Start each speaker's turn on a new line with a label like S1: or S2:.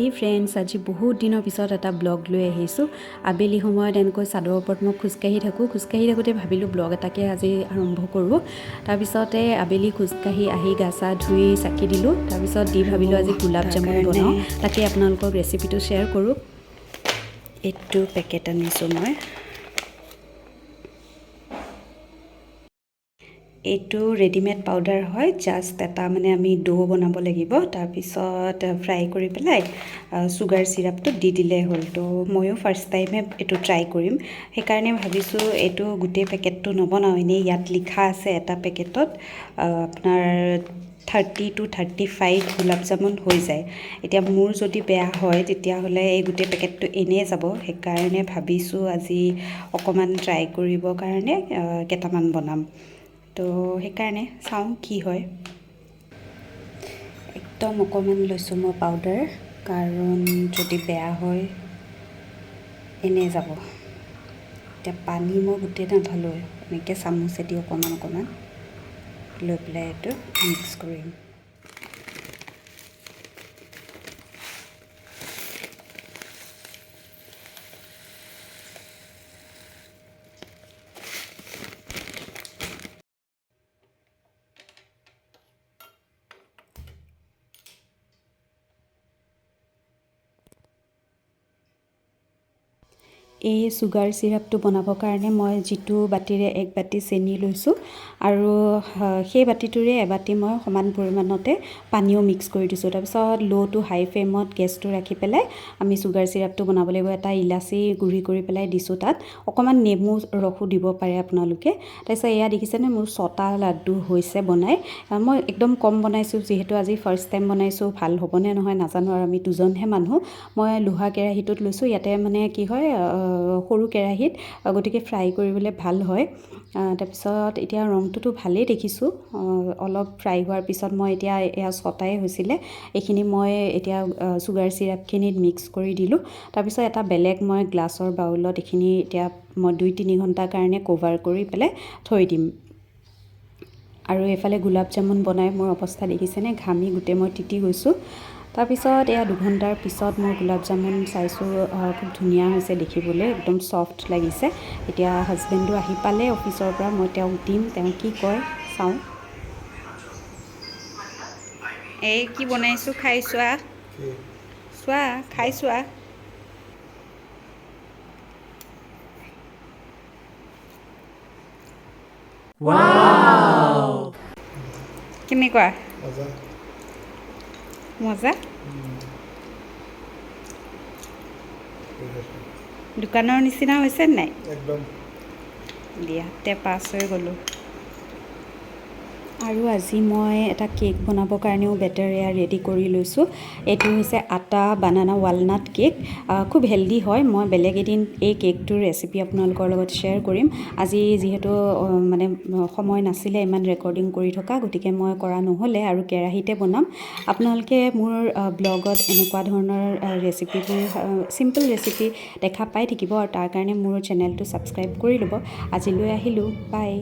S1: এই ফ্ৰেণ্ডছ আজি বহুত দিনৰ পিছত এটা ব্লগ লৈ আহিছোঁ। আবেলি সময়ত এনেকৈ চাদৰ ওপৰত মই খোজকাঢ়ি থাকোঁতে ভাবিলোঁ ব্লগ এটাকে আজি আৰম্ভ কৰোঁ। তাৰপিছতে আবেলি খোজকাঢ়ি আহি গা চা ধুই চাকি দিলোঁ। তাৰপিছত ভাবিলোঁ আজি গোলাপ জামুন বনাওঁ, তাকে আপোনালোকক ৰেচিপিটো শ্বেয়াৰ কৰোঁ। এইটো পেকেট আনিছোঁ মই। এইটো ৰেডিমেড পাউডাৰ হয়, জাষ্ট এটা মানে আমি ডো বনাব লাগিব। তাৰপিছত ফ্ৰাই কৰি পেলাই চুগাৰ চিৰাপটো দি দিলে হ'ল। তো ময়ো ফাৰ্ষ্ট টাইমে এইটো ট্ৰাই কৰিম, সেইকাৰণে ভাবিছোঁ এইটো গোটেই পেকেটটো নবনাওঁ। এনেই ইয়াত লিখা আছে এটা পেকেটত আপোনাৰ 30 to 35 গোলাপ জামুন হৈ যায়। এতিয়া মোৰ যদি বেয়া হয় তেতিয়াহ'লে এই গোটেই পেকেটটো এনেই যাব। সেইকাৰণে ভাবিছোঁ আজি অকণমান ট্ৰাই কৰিবৰ কাৰণে কেইটামান বনাম। তো সেইকাৰণে চাওঁ কি হয়। একদম অকণমান লৈছোঁ মই পাউডাৰ, কাৰণ যদি বেয়া হয় এনেই যাব। এতিয়া পানী মই গোটেই নাঢালোঁ, এনেকৈ চামুচেদি অকণমান লৈ পেলাই এইটো মিক্স কৰিম। এই চুগাৰ চিৰাপটো বনাবৰ কাৰণে মই যিটো বাতিৰে 1 বাতি চেনি লৈছোঁ আৰু সেই বাতিটোৰে এবাতি মই সমান পৰিমাণতে পানীও মিক্স কৰি দিছোঁ। তাৰপিছত ল' টু হাই ফ্লেমত গেছটো ৰাখি পেলাই আমি চুগাৰ চিৰাপটো বনাব লাগিব। এটা ইলাচি গুড়ি কৰি পেলাই দিছোঁ, তাত অকণমান নেমু ৰসো দিব পাৰে আপোনালোকে। তাৰপিছত এয়া দেখিছেনে মোৰ 6টা লাড্ডু হৈছে বনাই। মই একদম কম বনাইছোঁ, যিহেতু আজি ফাৰ্ষ্ট টাইম বনাইছোঁ। ভাল হ'বনে নহয় নাজানো, আৰু আমি দুজনহে মানুহ। মই লোহা কেৰাহীটোত লৈছোঁ, ইয়াতে মানে কি হয় সৰু কেৰাহীত, গতিকে ফ্ৰাই কৰিবলৈ ভাল হয়। তাৰপিছত এতিয়া ৰংটোতো ভালেই দেখিছোঁ। অলপ ফ্ৰাই হোৱাৰ পিছত মই এতিয়া এয়া 6টাই হৈছিলে, এইখিনি মই এতিয়া চুগাৰ চিৰাপখিনিত মিক্স কৰি দিলোঁ। তাৰপিছত এটা বেলেগ মই গ্লাছৰ বাউলত এইখিনি এতিয়া মই 2-3 ঘণ্টাৰ কাৰণে কভাৰ কৰি পেলাই থৈ দিম। আৰু এইফালে গোলাপ জামুন বনাই মোৰ অৱস্থা দেখিছেনে, ঘামি গোটেই মই তিতি গৈছোঁ। তাৰপিছত এয়া 2 ঘণ্টাৰ পিছত মোৰ গোলাপ জামুন চাইছোঁ, খুব ধুনীয়া হৈছে দেখিবলৈ, একদম ছফ্ট লাগিছে। এতিয়া হাজবেণ্ডো আহি পালে অফিচৰ পৰা, মই তেওঁক দিম, তেওঁ কি কয় চাওঁ। এই কি বনাইছোঁ খাই চোৱা, খাই চোৱা। কেনেকুৱা? মজা। দোকানৰ নিচিনা হৈছে নাই?
S2: একদম
S1: দিয়া, তে পাছ হৈ গ'লোঁ। আৰু আজি মই এটা কেক বনাবৰ কাৰণেও বেটাৰ এয়া ৰেডি কৰি লৈছোঁ। এইটো হৈছে আটা বানানা ৱালনাট কেক, খুব হেল্ডি হয়। মই বেলেগ এদিন এই কেকটোৰ ৰেচিপি আপোনালোকৰ লগত শ্বেয়াৰ কৰিম। আজি যিহেতু মানে সময় নাছিলে ইমান ৰেকৰ্ডিং কৰি থকা, গতিকে মই কৰা নহ'লে আৰু কেৰাহীতে বনাম। আপোনালোকে মোৰ ব্লগত এনেকুৱা ধৰণৰ ৰেচিপিবোৰ, চিম্পল ৰেচিপি দেখা পাই থাকিব, আৰু তাৰ কাৰণে মোৰ চেনেলটো ছাবস্ক্ৰাইব কৰি ল'ব। আজিলৈ আহিলোঁ, বাই।